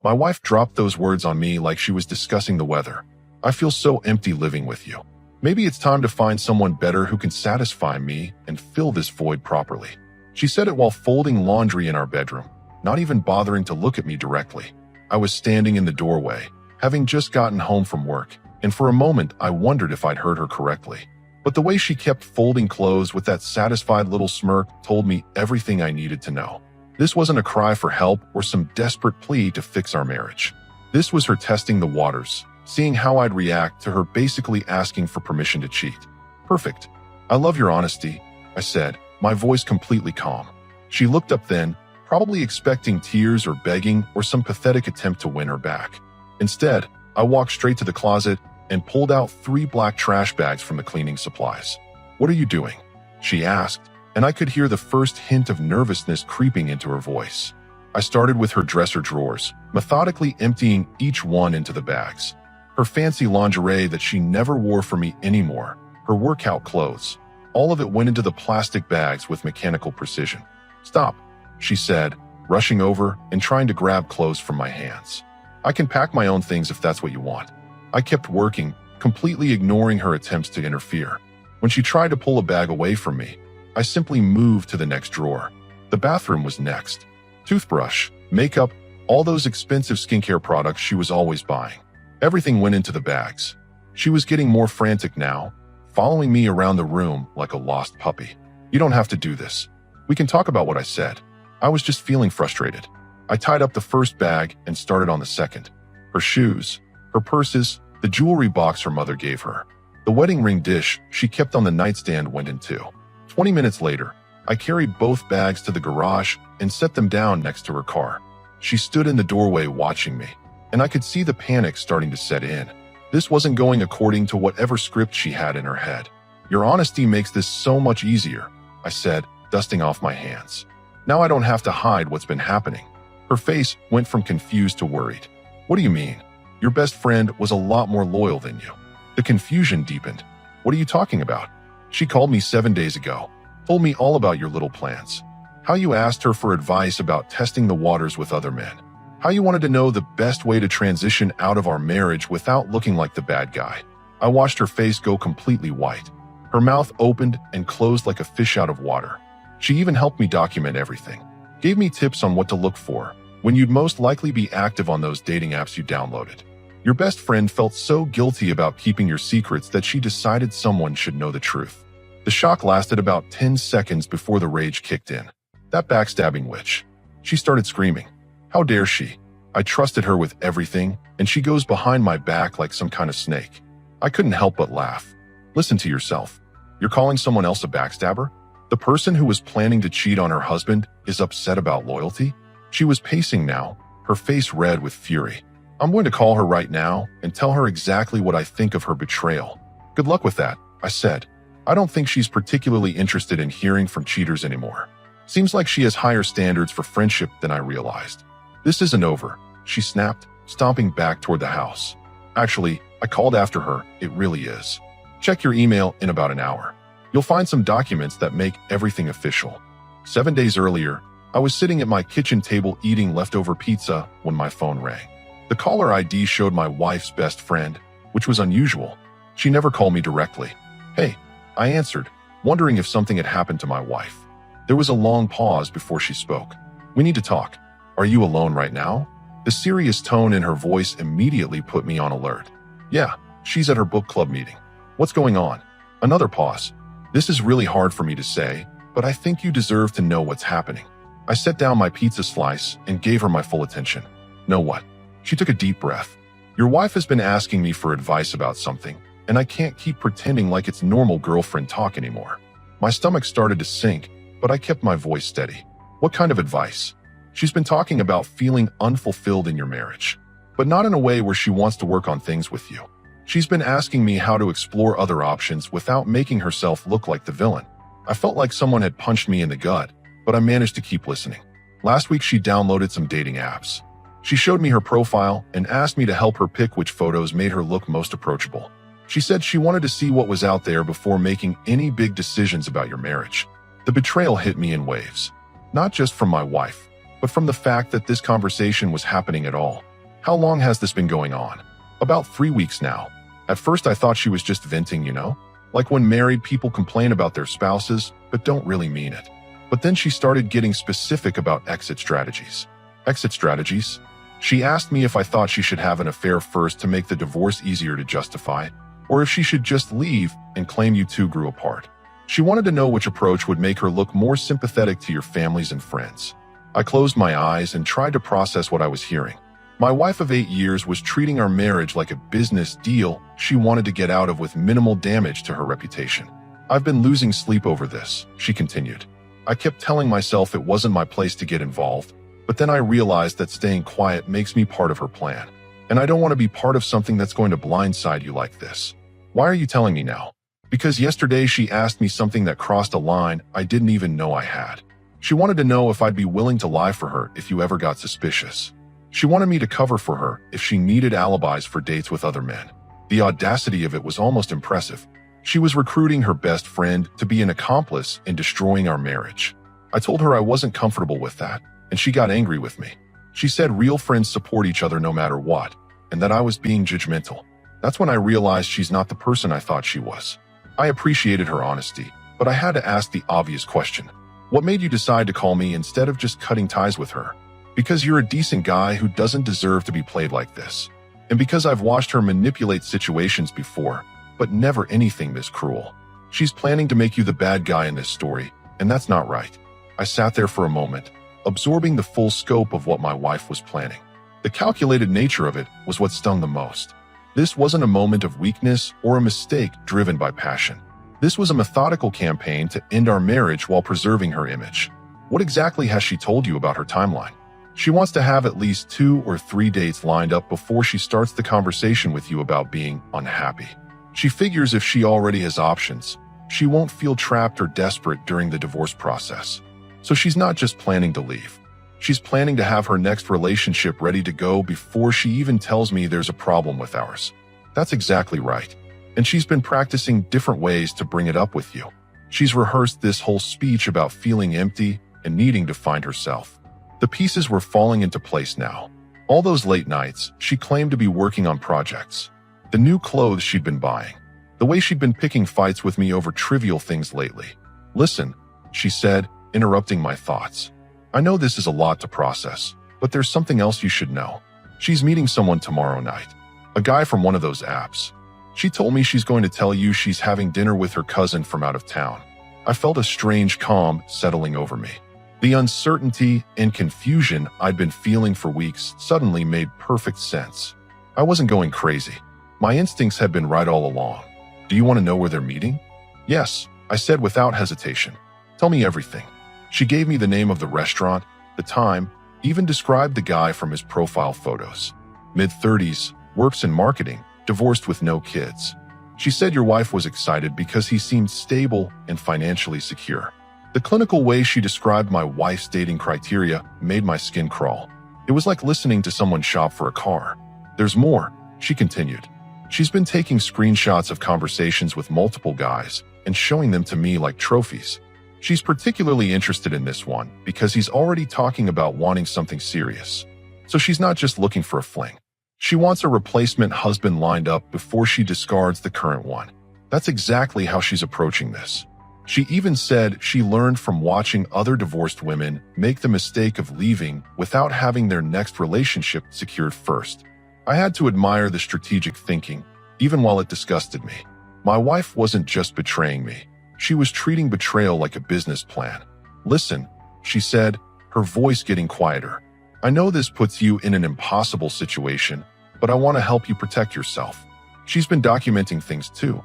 My wife dropped those words on me like she was discussing the weather. I feel so empty living with you. Maybe it's time to find someone better who can satisfy me and fill this void properly. She said it while folding laundry in our bedroom, not even bothering to look at me directly. I was standing in the doorway, having just gotten home from work, and for a moment I wondered if I'd heard her correctly. But the way she kept folding clothes with that satisfied little smirk told me everything I needed to know. This wasn't a cry for help or some desperate plea to fix our marriage. This was her testing the waters, seeing how I'd react to her basically asking for permission to cheat. Perfect. I love your honesty, I said, my voice completely calm. She looked up then, probably expecting tears or begging or some pathetic attempt to win her back. Instead, I walked straight to the closet and pulled out 3 black trash bags from the cleaning supplies. "What are you doing?" she asked, and I could hear the first hint of nervousness creeping into her voice. I started with her dresser drawers, methodically emptying each one into the bags. Her fancy lingerie that she never wore for me anymore, her workout clothes, all of it went into the plastic bags with mechanical precision. "Stop," she said, rushing over and trying to grab clothes from my hands. "I can pack my own things if that's what you want." I kept working, completely ignoring her attempts to interfere. When she tried to pull a bag away from me, I simply moved to the next drawer. The bathroom was next. Toothbrush, makeup, all those expensive skincare products she was always buying. Everything went into the bags. She was getting more frantic now, following me around the room like a lost puppy. "You don't have to do this. We can talk about what I said." I was just feeling frustrated. I tied up the first bag and started on the second. Her shoes, her purses, the jewelry box her mother gave her. The wedding ring dish she kept on the nightstand went in too. 20 minutes later, I carried both bags to the garage and set them down next to her car. She stood in the doorway watching me, and I could see the panic starting to set in. This wasn't going according to whatever script she had in her head. "Your honesty makes this so much easier," I said, dusting off my hands. "Now I don't have to hide what's been happening." Her face went from confused to worried. "What do you mean? Your best friend was a lot more loyal than you." The confusion deepened. "What are you talking about?" "She called me 7 days ago, told me all about your little plans. How you asked her for advice about testing the waters with other men. How you wanted to know the best way to transition out of our marriage without looking like the bad guy." I watched her face go completely white. Her mouth opened and closed like a fish out of water. She even helped me document everything. Gave me tips on what to look for when you'd most likely be active on those dating apps you downloaded. Your best friend felt so guilty about keeping your secrets that she decided someone should know the truth. The shock lasted about 10 seconds before the rage kicked in. That backstabbing witch. She started screaming. How dare she? I trusted her with everything, and she goes behind my back like some kind of snake. I couldn't help but laugh. Listen to yourself. You're calling someone else a backstabber? The person who was planning to cheat on her husband is upset about loyalty? She was pacing now, her face red with fury. I'm going to call her right now and tell her exactly what I think of her betrayal. Good luck with that, I said. I don't think she's particularly interested in hearing from cheaters anymore. Seems like she has higher standards for friendship than I realized. This isn't over, she snapped, stomping back toward the house. Actually, I called after her, it really is. Check your email in about an hour. You'll find some documents that make everything official. 7 days earlier, I was sitting at my kitchen table eating leftover pizza when my phone rang. The caller ID showed my wife's best friend, which was unusual. She never called me directly. Hey, I answered, wondering if something had happened to my wife. There was a long pause before she spoke. We need to talk. Are you alone right now? The serious tone in her voice immediately put me on alert. Yeah, she's at her book club meeting. What's going on? Another pause. This is really hard for me to say, but I think you deserve to know what's happening. I set down my pizza slice and gave her my full attention. Know what? She took a deep breath. Your wife has been asking me for advice about something, and I can't keep pretending like it's normal girlfriend talk anymore. My stomach started to sink, but I kept my voice steady. What kind of advice? She's been talking about feeling unfulfilled in your marriage, but not in a way where she wants to work on things with you. She's been asking me how to explore other options without making herself look like the villain. I felt like someone had punched me in the gut, but I managed to keep listening. Last week she downloaded some dating apps. She showed me her profile and asked me to help her pick which photos made her look most approachable. She said she wanted to see what was out there before making any big decisions about your marriage. The betrayal hit me in waves, not just from my wife, but from the fact that this conversation was happening at all. How long has this been going on? About 3 weeks now. At first I thought she was just venting, like when married people complain about their spouses, but don't really mean it. But then she started getting specific about exit strategies. Exit strategies? She asked me if I thought she should have an affair first to make the divorce easier to justify, or if she should just leave and claim you two grew apart. She wanted to know which approach would make her look more sympathetic to your families and friends. I closed my eyes and tried to process what I was hearing. My wife of 8 years was treating our marriage like a business deal she wanted to get out of with minimal damage to her reputation. I've been losing sleep over this, she continued. I kept telling myself it wasn't my place to get involved, but then I realized that staying quiet makes me part of her plan. And I don't want to be part of something that's going to blindside you like this. Why are you telling me now? Because yesterday she asked me something that crossed a line I didn't even know I had. She wanted to know if I'd be willing to lie for her if you ever got suspicious. She wanted me to cover for her if she needed alibis for dates with other men. The audacity of it was almost impressive. She was recruiting her best friend to be an accomplice in destroying our marriage. I told her I wasn't comfortable with that, and she got angry with me. She said real friends support each other no matter what, and that I was being judgmental. That's when I realized she's not the person I thought she was. I appreciated her honesty, but I had to ask the obvious question. What made you decide to call me instead of just cutting ties with her? Because you're a decent guy who doesn't deserve to be played like this. And because I've watched her manipulate situations before, but never anything this cruel. She's planning to make you the bad guy in this story, and that's not right. I sat there for a moment, absorbing the full scope of what my wife was planning. The calculated nature of it was what stung the most. This wasn't a moment of weakness or a mistake driven by passion. This was a methodical campaign to end our marriage while preserving her image. What exactly has she told you about her timeline? She wants to have at least 2 or 3 dates lined up before she starts the conversation with you about being unhappy. She figures if she already has options, she won't feel trapped or desperate during the divorce process. So she's not just planning to leave. She's planning to have her next relationship ready to go before she even tells me there's a problem with ours. That's exactly right. And she's been practicing different ways to bring it up with you. She's rehearsed this whole speech about feeling empty and needing to find herself. The pieces were falling into place now. All those late nights, she claimed to be working on projects. The new clothes she'd been buying. The way she'd been picking fights with me over trivial things lately. Listen, she said, interrupting my thoughts. I know this is a lot to process, but there's something else you should know. She's meeting someone tomorrow night. A guy from one of those apps. She told me she's going to tell you she's having dinner with her cousin from out of town. I felt a strange calm settling over me. The uncertainty and confusion I'd been feeling for weeks suddenly made perfect sense. I wasn't going crazy. My instincts had been right all along. Do you want to know where they're meeting? Yes, I said without hesitation. Tell me everything. She gave me the name of the restaurant, the time, even described the guy from his profile photos. Mid-30s, works in marketing, divorced with no kids. She said your wife was excited because he seemed stable and financially secure. The clinical way she described my wife's dating criteria made my skin crawl. It was like listening to someone shop for a car. There's more, she continued. She's been taking screenshots of conversations with multiple guys and showing them to me like trophies. She's particularly interested in this one because he's already talking about wanting something serious. So she's not just looking for a fling. She wants a replacement husband lined up before she discards the current one. That's exactly how she's approaching this. She even said she learned from watching other divorced women make the mistake of leaving without having their next relationship secured first. I had to admire the strategic thinking, even while it disgusted me. My wife wasn't just betraying me. She was treating betrayal like a business plan. Listen, she said, her voice getting quieter. I know this puts you in an impossible situation, but I want to help you protect yourself. She's been documenting things too,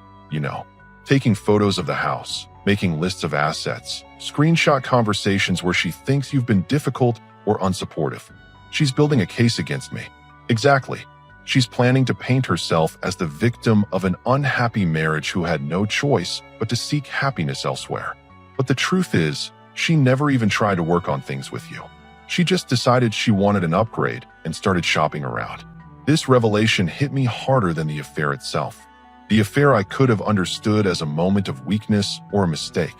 taking photos of the house, making lists of assets, screenshot conversations where she thinks you've been difficult or unsupportive. She's building a case against me. Exactly. She's planning to paint herself as the victim of an unhappy marriage who had no choice but to seek happiness elsewhere. But the truth is, she never even tried to work on things with you. She just decided she wanted an upgrade and started shopping around. This revelation hit me harder than the affair itself. The affair I could have understood as a moment of weakness or a mistake.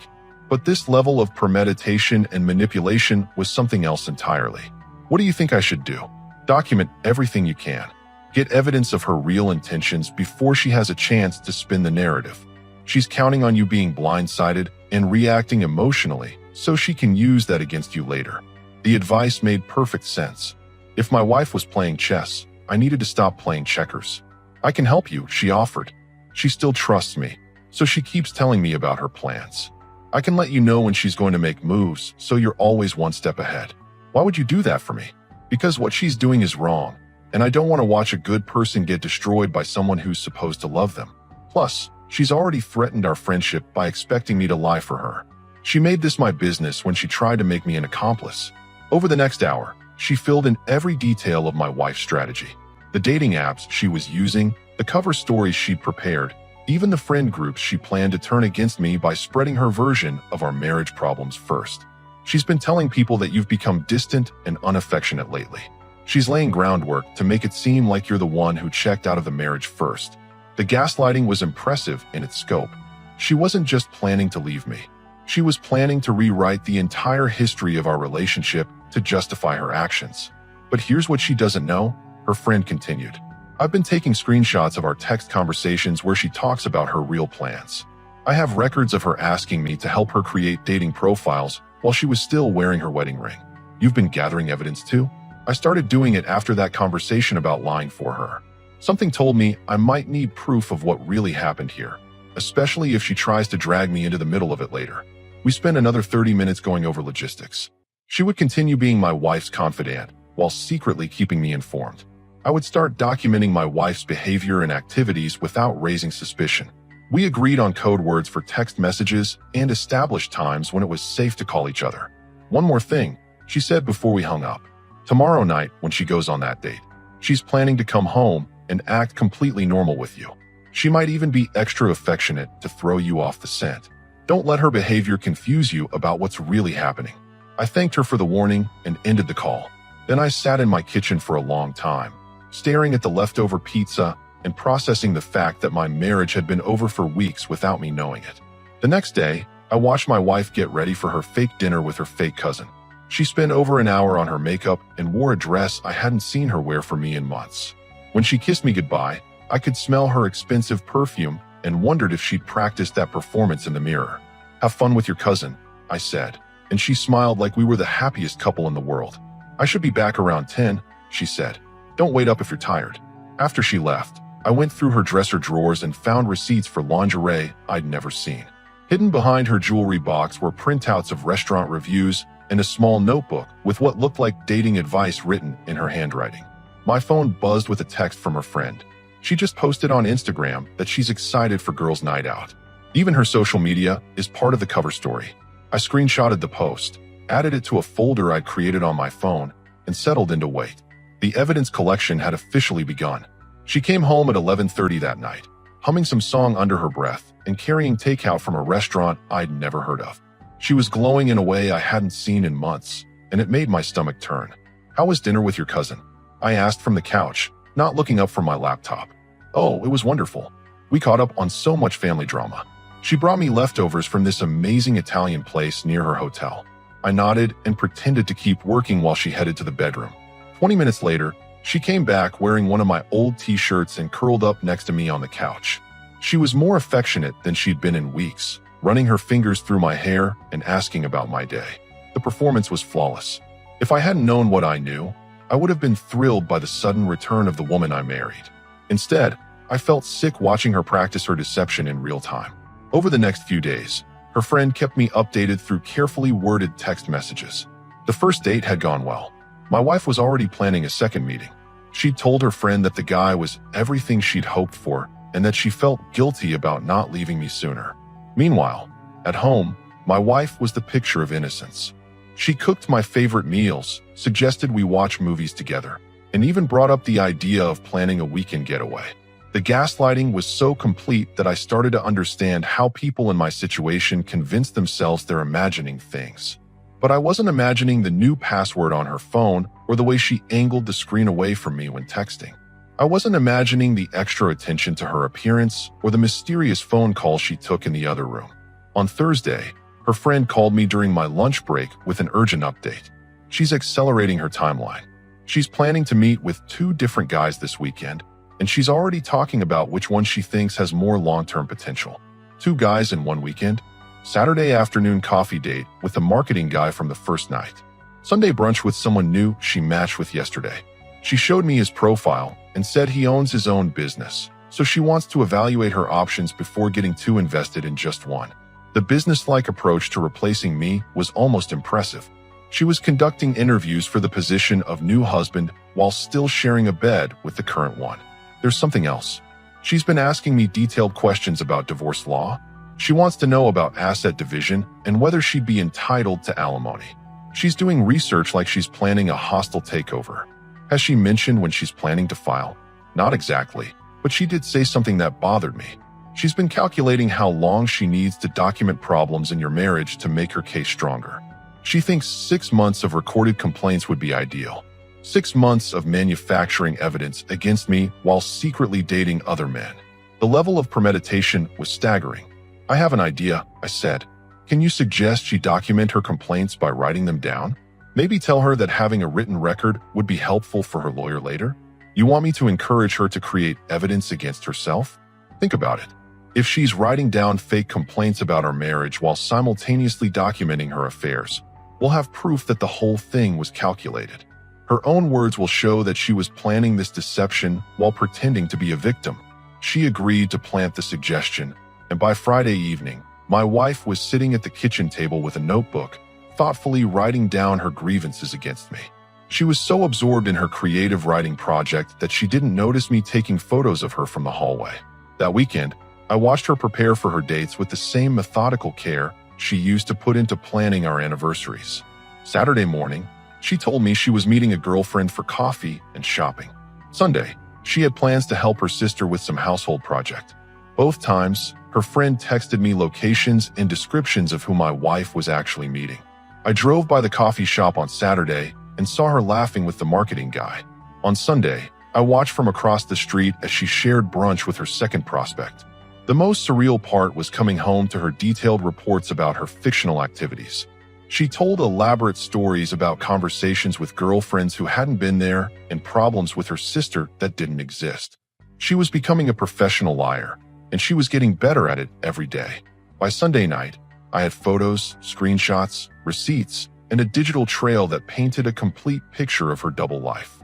But this level of premeditation and manipulation was something else entirely. What do you think I should do? Document everything you can. Get evidence of her real intentions before she has a chance to spin the narrative. She's counting on you being blindsided and reacting emotionally so she can use that against you later. The advice made perfect sense. If my wife was playing chess, I needed to stop playing checkers. I can help you, she offered. She still trusts me, so she keeps telling me about her plans. I can let you know when she's going to make moves, so you're always one step ahead. Why would you do that for me? Because what she's doing is wrong, and I don't want to watch a good person get destroyed by someone who's supposed to love them. Plus, she's already threatened our friendship by expecting me to lie for her. She made this my business when she tried to make me an accomplice. Over the next hour, she filled in every detail of my wife's strategy. The dating apps she was using, the cover stories she'd prepared, even the friend groups she planned to turn against me by spreading her version of our marriage problems first. She's been telling people that you've become distant and unaffectionate lately. She's laying groundwork to make it seem like you're the one who checked out of the marriage first. The gaslighting was impressive in its scope. She wasn't just planning to leave me. She was planning to rewrite the entire history of our relationship to justify her actions. But here's what she doesn't know, her friend continued. I've been taking screenshots of our text conversations where she talks about her real plans. I have records of her asking me to help her create dating profiles while she was still wearing her wedding ring. You've been gathering evidence too? I started doing it after that conversation about lying for her. Something told me I might need proof of what really happened here, especially if she tries to drag me into the middle of it later. We spent another 30 minutes going over logistics. She would continue being my wife's confidant while secretly keeping me informed. I would start documenting my wife's behavior and activities without raising suspicion. We agreed on code words for text messages and established times when it was safe to call each other. One more thing, she said before we hung up. Tomorrow night, when she goes on that date, she's planning to come home and act completely normal with you. She might even be extra affectionate to throw you off the scent. Don't let her behavior confuse you about what's really happening. I thanked her for the warning and ended the call. Then I sat in my kitchen for a long time, staring at the leftover pizza and processing the fact that my marriage had been over for weeks without me knowing it. The next day, I watched my wife get ready for her fake dinner with her fake cousin. She spent over an hour on her makeup and wore a dress I hadn't seen her wear for me in months. When she kissed me goodbye, I could smell her expensive perfume and wondered if she'd practiced that performance in the mirror. Have fun with your cousin, I said, and she smiled like we were the happiest couple in the world. I should be back around 10, she said. Don't wait up if you're tired. After she left, I went through her dresser drawers and found receipts for lingerie I'd never seen. Hidden behind her jewelry box were printouts of restaurant reviews and a small notebook with what looked like dating advice written in her handwriting. My phone buzzed with a text from her friend. She just posted on Instagram that she's excited for girls' night out. Even her social media is part of the cover story. I screenshotted the post, added it to a folder I'd created on my phone, and settled into wait. The evidence collection had officially begun. She came home at 11:30 that night, humming some song under her breath and carrying takeout from a restaurant I'd never heard of. She was glowing in a way I hadn't seen in months, and it made my stomach turn. How was dinner with your cousin? I asked from the couch, not looking up from my laptop. Oh, it was wonderful. We caught up on so much family drama. She brought me leftovers from this amazing Italian place near her hotel. I nodded and pretended to keep working while she headed to the bedroom. 20 minutes later, she came back wearing one of my old t-shirts and curled up next to me on the couch. She was more affectionate than she'd been in weeks, running her fingers through my hair and asking about my day. The performance was flawless. If I hadn't known what I knew, I would have been thrilled by the sudden return of the woman I married. Instead, I felt sick watching her practice her deception in real time. Over the next few days, her friend kept me updated through carefully worded text messages. The first date had gone well. My wife was already planning a second meeting. She'd told her friend that the guy was everything she'd hoped for and that she felt guilty about not leaving me sooner. Meanwhile, at home, my wife was the picture of innocence. She cooked my favorite meals, suggested we watch movies together, and even brought up the idea of planning a weekend getaway. The gaslighting was so complete that I started to understand how people in my situation convinced themselves they're imagining things. But I wasn't imagining the new password on her phone or the way she angled the screen away from me when texting. I wasn't imagining the extra attention to her appearance or the mysterious phone call she took in the other room. On Thursday, her friend called me during my lunch break with an urgent update. She's accelerating her timeline. She's planning to meet with 2 different guys this weekend, and she's already talking about which one she thinks has more long-term potential. 2 guys in 1 weekend? Saturday afternoon coffee date with the marketing guy from the first night. Sunday brunch with someone new she matched with yesterday. She showed me his profile and said he owns his own business, so she wants to evaluate her options before getting too invested in just one. The business-like approach to replacing me was almost impressive. She was conducting interviews for the position of new husband while still sharing a bed with the current one. There's something else. She's been asking me detailed questions about divorce law. She wants to know about asset division and whether she'd be entitled to alimony. She's doing research like she's planning a hostile takeover. Has she mentioned when she's planning to file? Not exactly, but she did say something that bothered me. She's been calculating how long she needs to document problems in your marriage to make her case stronger. She thinks 6 months of recorded complaints would be ideal. 6 months of manufacturing evidence against me while secretly dating other men. The level of premeditation was staggering. I have an idea, I said. Can you suggest she document her complaints by writing them down? Maybe tell her that having a written record would be helpful for her lawyer later? You want me to encourage her to create evidence against herself? Think about it. If she's writing down fake complaints about our marriage while simultaneously documenting her affairs, we'll have proof that the whole thing was calculated. Her own words will show that she was planning this deception while pretending to be a victim. She agreed to plant the suggestion, and by Friday evening, my wife was sitting at the kitchen table with a notebook, thoughtfully writing down her grievances against me. She was so absorbed in her creative writing project that she didn't notice me taking photos of her from the hallway. That weekend, I watched her prepare for her dates with the same methodical care she used to put into planning our anniversaries. Saturday morning, she told me she was meeting a girlfriend for coffee and shopping. Sunday, she had plans to help her sister with some household project. Both times, her friend texted me locations and descriptions of who my wife was actually meeting. I drove by the coffee shop on Saturday and saw her laughing with the marketing guy. On Sunday, I watched from across the street as she shared brunch with her second prospect. The most surreal part was coming home to her detailed reports about her fictional activities. She told elaborate stories about conversations with girlfriends who hadn't been there and problems with her sister that didn't exist. She was becoming a professional liar, and she was getting better at it every day. By Sunday night, I had photos, screenshots, receipts, and a digital trail that painted a complete picture of her double life.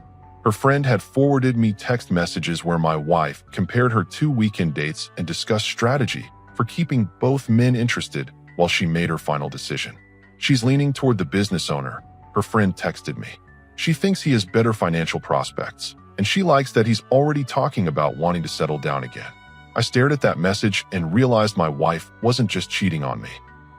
Her friend had forwarded me text messages where my wife compared her 2 weekend dates and discussed strategy for keeping both men interested while she made her final decision. She's leaning toward the business owner, her friend texted me. She thinks he has better financial prospects, and she likes that he's already talking about wanting to settle down again. I stared at that message and realized my wife wasn't just cheating on me.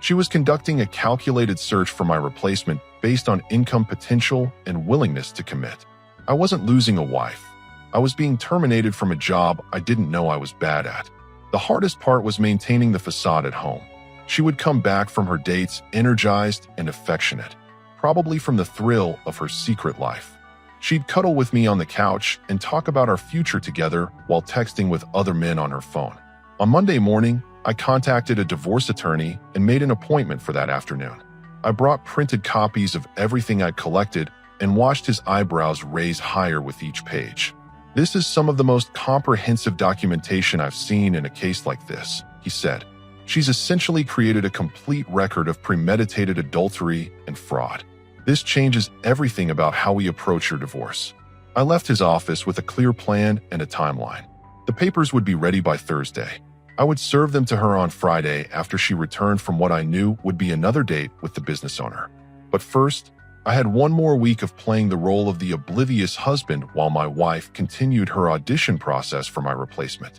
She was conducting a calculated search for my replacement based on income potential and willingness to commit. I wasn't losing a wife. I was being terminated from a job I didn't know I was bad at. The hardest part was maintaining the facade at home. She would come back from her dates energized and affectionate, probably from the thrill of her secret life. She'd cuddle with me on the couch and talk about our future together while texting with other men on her phone. On Monday morning, I contacted a divorce attorney and made an appointment for that afternoon. I brought printed copies of everything I'd collected and watched his eyebrows raise higher with each page. "This is some of the most comprehensive documentation I've seen in a case like this," he said. "She's essentially created a complete record of premeditated adultery and fraud. This changes everything about how we approach your divorce." I left his office with a clear plan and a timeline. The papers would be ready by Thursday. I would serve them to her on Friday after she returned from what I knew would be another date with the business owner. But first, I had one more week of playing the role of the oblivious husband while my wife continued her audition process for my replacement.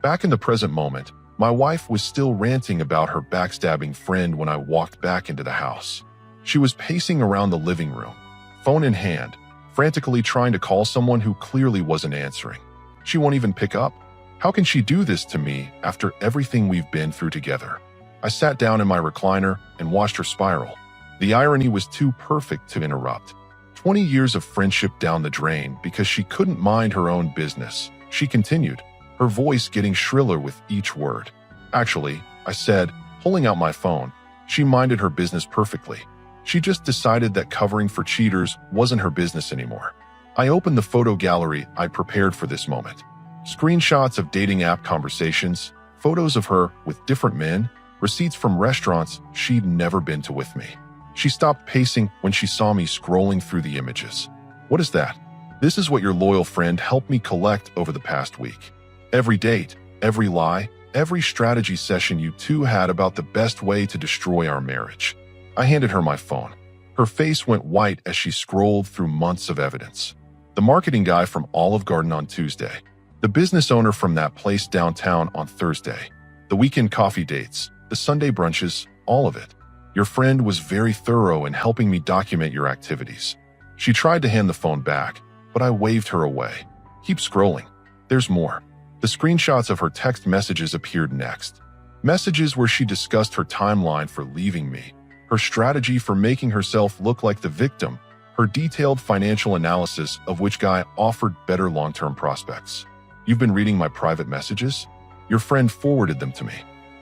Back in the present moment, my wife was still ranting about her backstabbing friend when I walked back into the house. She was pacing around the living room, phone in hand, frantically trying to call someone who clearly wasn't answering. She won't even pick up. How can she do this to me after everything we've been through together? I sat down in my recliner and watched her spiral. The irony was too perfect to interrupt. 20 years of friendship down the drain because she couldn't mind her own business. She continued, her voice getting shriller with each word. "Actually," I said, pulling out my phone, "she minded her business perfectly. She just decided that covering for cheaters wasn't her business anymore." I opened the photo gallery I prepared for this moment. Screenshots of dating app conversations, photos of her with different men, receipts from restaurants she'd never been to with me. She stopped pacing when she saw me scrolling through the images. What is that? This is what your loyal friend helped me collect over the past week. Every date, every lie, every strategy session you two had about the best way to destroy our marriage. I handed her my phone. Her face went white as she scrolled through months of evidence. The marketing guy from Olive Garden on Tuesday. The business owner from that place downtown on Thursday. The weekend coffee dates, the Sunday brunches, all of it. Your friend was very thorough in helping me document your activities. She tried to hand the phone back, but I waved her away. Keep scrolling. There's more. The screenshots of her text messages appeared next. Messages where she discussed her timeline for leaving me, her strategy for making herself look like the victim, her detailed financial analysis of which guy offered better long-term prospects. You've been reading my private messages? Your friend forwarded them to me.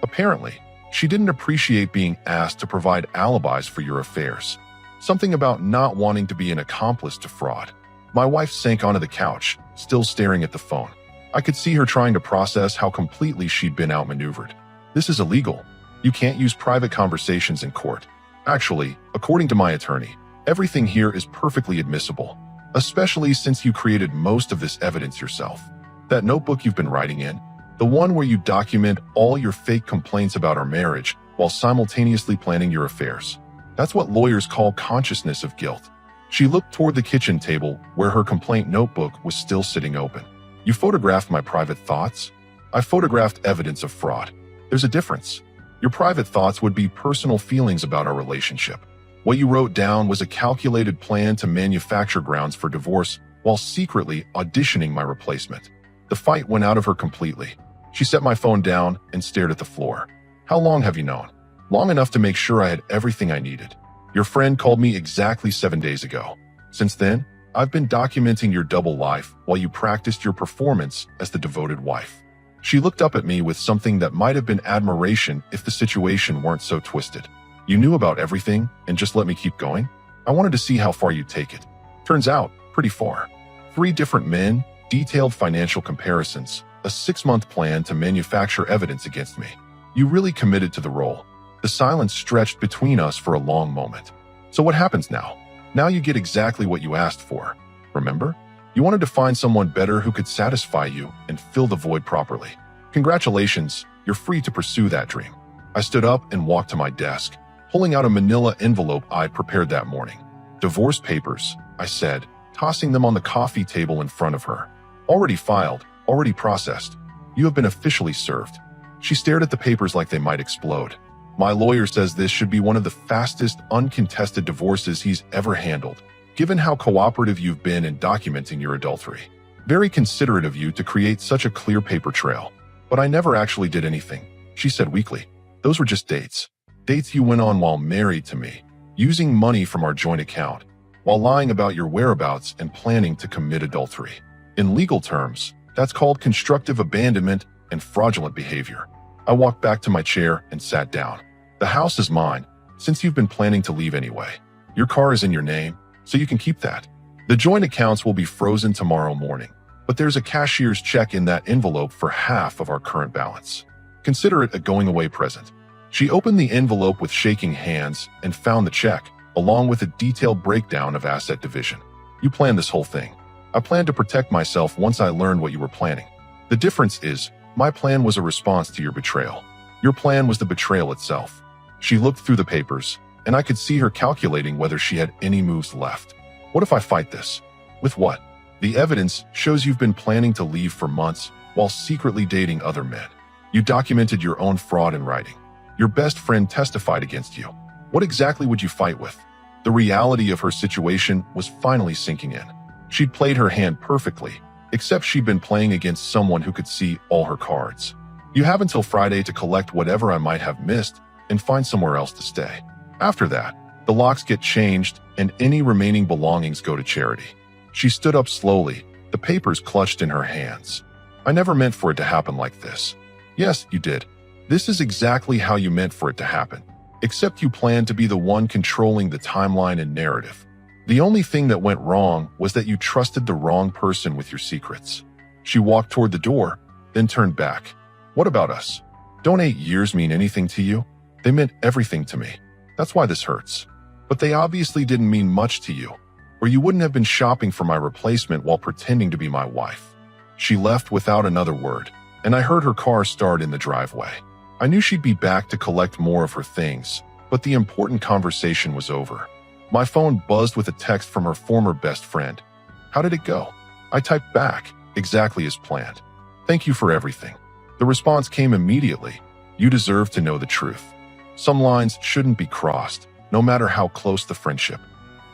Apparently, she didn't appreciate being asked to provide alibis for your affairs. Something about not wanting to be an accomplice to fraud. My wife sank onto the couch, still staring at the phone. I could see her trying to process how completely she'd been outmaneuvered. This is illegal. You can't use private conversations in court. Actually, according to my attorney, everything here is perfectly admissible, especially since you created most of this evidence yourself. That notebook you've been writing in, the one where you document all your fake complaints about our marriage while simultaneously planning your affairs. That's what lawyers call consciousness of guilt. She looked toward the kitchen table where her complaint notebook was still sitting open. You photographed my private thoughts? I photographed evidence of fraud. There's a difference. Your private thoughts would be personal feelings about our relationship. What you wrote down was a calculated plan to manufacture grounds for divorce while secretly auditioning my replacement. The fight went out of her completely. She set my phone down and stared at the floor. How long have you known? Long enough to make sure I had everything I needed. Your friend called me exactly 7 days ago. Since then, I've been documenting your double life while you practiced your performance as the devoted wife. She looked up at me with something that might have been admiration if the situation weren't so twisted. You knew about everything and just let me keep going? I wanted to see how far you'd take it. Turns out, pretty far. 3 different men, detailed financial comparisons, a 6-month plan to manufacture evidence against me. You really committed to the role. The silence stretched between us for a long moment. So what happens now? Now you get exactly what you asked for. Remember? You wanted to find someone better who could satisfy you and fill the void properly. Congratulations, you're free to pursue that dream. I stood up and walked to my desk, pulling out a manila envelope I'd prepared that morning. Divorce papers, I said, tossing them on the coffee table in front of her. Already filed, already processed. You have been officially served. She stared at the papers like they might explode. My lawyer says this should be one of the fastest, uncontested divorces he's ever handled, given how cooperative you've been in documenting your adultery. Very considerate of you to create such a clear paper trail. But I never actually did anything, she said weakly. Those were just dates. Dates you went on while married to me, using money from our joint account, while lying about your whereabouts and planning to commit adultery. In legal terms, that's called constructive abandonment and fraudulent behavior. I walked back to my chair and sat down. The house is mine, since you've been planning to leave anyway. Your car is in your name, so you can keep that. The joint accounts will be frozen tomorrow morning, but there's a cashier's check in that envelope for half of our current balance. Consider it a going-away present. She opened the envelope with shaking hands and found the check, along with a detailed breakdown of asset division. You planned this whole thing. I planned to protect myself once I learned what you were planning. The difference is, my plan was a response to your betrayal. Your plan was the betrayal itself. She looked through the papers, and I could see her calculating whether she had any moves left. What if I fight this? With what? The evidence shows you've been planning to leave for months while secretly dating other men. You documented your own fraud in writing. Your best friend testified against you. What exactly would you fight with? The reality of her situation was finally sinking in. She'd played her hand perfectly, except she'd been playing against someone who could see all her cards. You have until Friday to collect whatever I might have missed and find somewhere else to stay. After that, the locks get changed and any remaining belongings go to charity. She stood up slowly, the papers clutched in her hands. I never meant for it to happen like this. Yes, you did. This is exactly how you meant for it to happen, except you planned to be the one controlling the timeline and narrative. The only thing that went wrong was that you trusted the wrong person with your secrets." She walked toward the door, then turned back. "What about us? Don't 8 years mean anything to you? They meant everything to me. That's why this hurts. But they obviously didn't mean much to you, or you wouldn't have been shopping for my replacement while pretending to be my wife." She left without another word, and I heard her car start in the driveway. I knew she'd be back to collect more of her things, but the important conversation was over. My phone buzzed with a text from her former best friend. "How did it go?" I typed back, "Exactly as planned. Thank you for everything." The response came immediately. "You deserve to know the truth. Some lines shouldn't be crossed, no matter how close the friendship."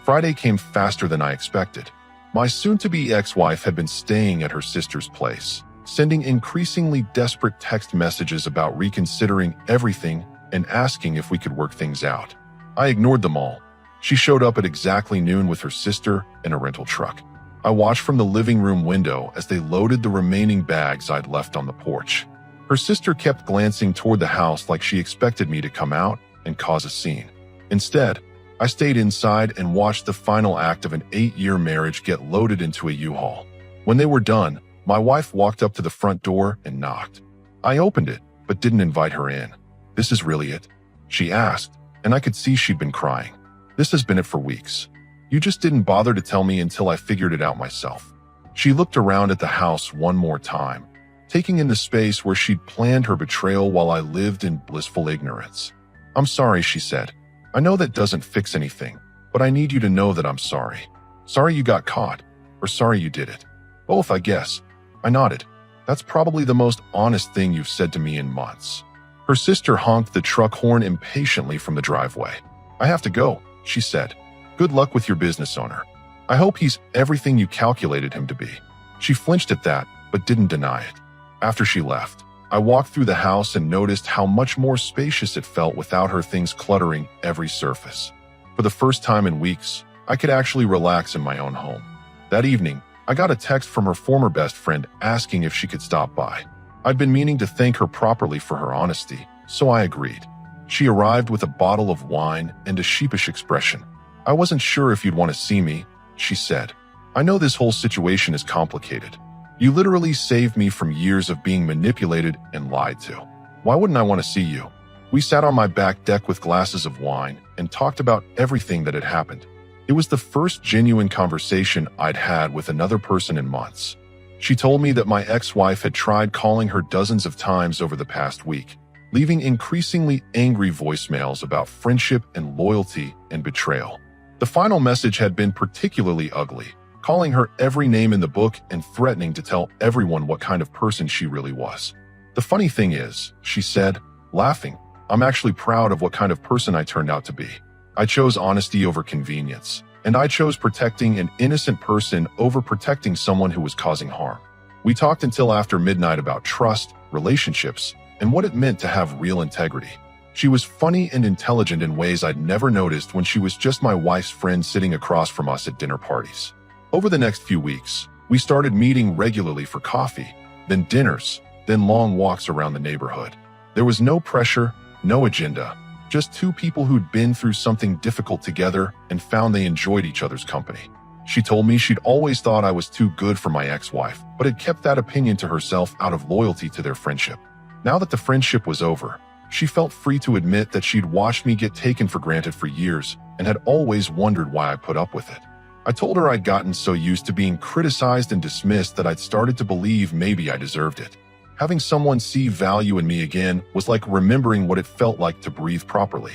Friday came faster than I expected. My soon-to-be ex-wife had been staying at her sister's place, sending increasingly desperate text messages about reconsidering everything and asking if we could work things out. I ignored them all. She showed up at exactly noon with her sister in a rental truck. I watched from the living room window as they loaded the remaining bags I'd left on the porch. Her sister kept glancing toward the house like she expected me to come out and cause a scene. Instead, I stayed inside and watched the final act of an 8-year marriage get loaded into a U-Haul. When they were done, my wife walked up to the front door and knocked. I opened it, but didn't invite her in. "This is really it?" she asked, and I could see she'd been crying. "This has been it for weeks. You just didn't bother to tell me until I figured it out myself." She looked around at the house one more time, taking in the space where she'd planned her betrayal while I lived in blissful ignorance. "I'm sorry," she said. "I know that doesn't fix anything, but I need you to know that I'm sorry. Sorry you got caught, or sorry you did it. Both, I guess." I nodded. "That's probably the most honest thing you've said to me in months." Her sister honked the truck horn impatiently from the driveway. "I have to go," she said. "Good luck with your business owner. I hope he's everything you calculated him to be." She flinched at that, but didn't deny it. After she left, I walked through the house and noticed how much more spacious it felt without her things cluttering every surface. For the first time in weeks, I could actually relax in my own home. That evening, I got a text from her former best friend asking if she could stop by. I'd been meaning to thank her properly for her honesty, so I agreed. She arrived with a bottle of wine and a sheepish expression. "I wasn't sure if you'd want to see me," she said. "I know this whole situation is complicated. You literally saved me from years of being manipulated and lied to. Why wouldn't I want to see you?" We sat on my back deck with glasses of wine and talked about everything that had happened. It was the first genuine conversation I'd had with another person in months. She told me that my ex-wife had tried calling her dozens of times over the past week, leaving increasingly angry voicemails about friendship and loyalty and betrayal. The final message had been particularly ugly, calling her every name in the book and threatening to tell everyone what kind of person she really was. "The funny thing is," she said, laughing, "I'm actually proud of what kind of person I turned out to be. I chose honesty over convenience, and I chose protecting an innocent person over protecting someone who was causing harm." We talked until after midnight about trust, relationships, and what it meant to have real integrity. She was funny and intelligent in ways I'd never noticed when she was just my wife's friend sitting across from us at dinner parties. Over the next few weeks, we started meeting regularly for coffee, then dinners, then long walks around the neighborhood. There was no pressure, no agenda, just two people who'd been through something difficult together and found they enjoyed each other's company. She told me she'd always thought I was too good for my ex-wife, but had kept that opinion to herself out of loyalty to their friendship. Now that the friendship was over, she felt free to admit that she'd watched me get taken for granted for years and had always wondered why I put up with it. I told her I'd gotten so used to being criticized and dismissed that I'd started to believe maybe I deserved it. Having someone see value in me again was like remembering what it felt like to breathe properly.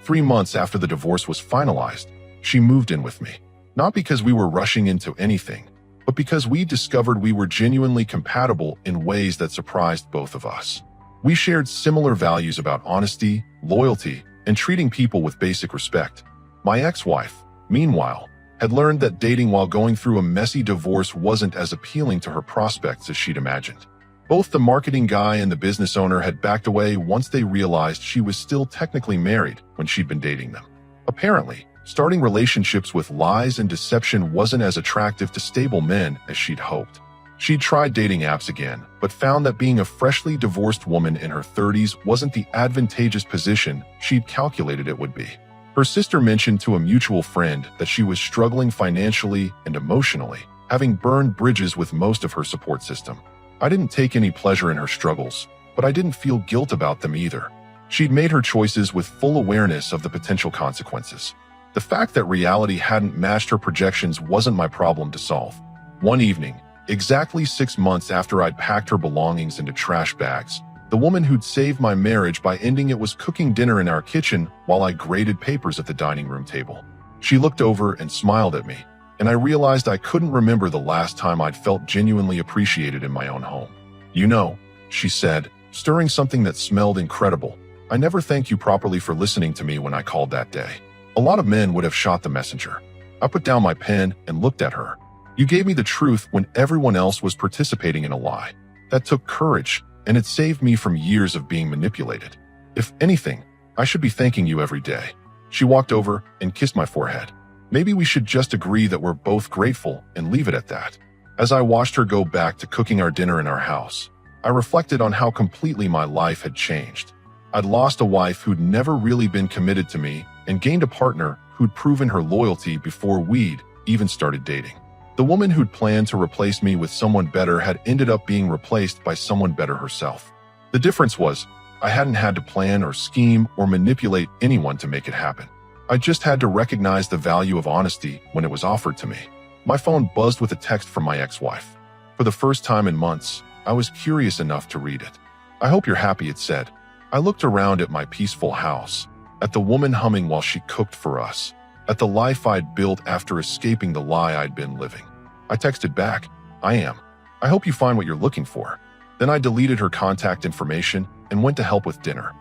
3 months after the divorce was finalized, she moved in with me. Not because we were rushing into anything, but because we discovered we were genuinely compatible in ways that surprised both of us. We shared similar values about honesty, loyalty, and treating people with basic respect. My ex-wife, meanwhile, had learned that dating while going through a messy divorce wasn't as appealing to her prospects as she'd imagined. Both the marketing guy and the business owner had backed away once they realized she was still technically married when she'd been dating them. Apparently, starting relationships with lies and deception wasn't as attractive to stable men as she'd hoped. She'd tried dating apps again, but found that being a freshly divorced woman in her 30s wasn't the advantageous position she'd calculated it would be. Her sister mentioned to a mutual friend that she was struggling financially and emotionally, having burned bridges with most of her support system. I didn't take any pleasure in her struggles, but I didn't feel guilt about them either. She'd made her choices with full awareness of the potential consequences. The fact that reality hadn't matched her projections wasn't my problem to solve. One evening, exactly 6 months after I'd packed her belongings into trash bags, the woman who'd saved my marriage by ending it was cooking dinner in our kitchen while I graded papers at the dining room table. She looked over and smiled at me, and I realized I couldn't remember the last time I'd felt genuinely appreciated in my own home. "You know," she said, stirring something that smelled incredible, "I never thanked you properly for listening to me when I called that day. A lot of men would have shot the messenger." I put down my pen and looked at her. "You gave me the truth when everyone else was participating in a lie. That took courage, and it saved me from years of being manipulated. If anything, I should be thanking you every day." She walked over and kissed my forehead. "Maybe we should just agree that we're both grateful and leave it at that." As I watched her go back to cooking our dinner in our house, I reflected on how completely my life had changed. I'd lost a wife who'd never really been committed to me and gained a partner who'd proven her loyalty before we'd even started dating. The woman who'd planned to replace me with someone better had ended up being replaced by someone better herself. The difference was, I hadn't had to plan or scheme or manipulate anyone to make it happen. I just had to recognize the value of honesty when it was offered to me. My phone buzzed with a text from my ex-wife. For the first time in months, I was curious enough to read it. "I hope you're happy," it said. I looked around at my peaceful house, at the woman humming while she cooked for us, at the life I'd built after escaping the lie I'd been living. I texted back, "I am. I hope you find what you're looking for." Then I deleted her contact information and went to help with dinner.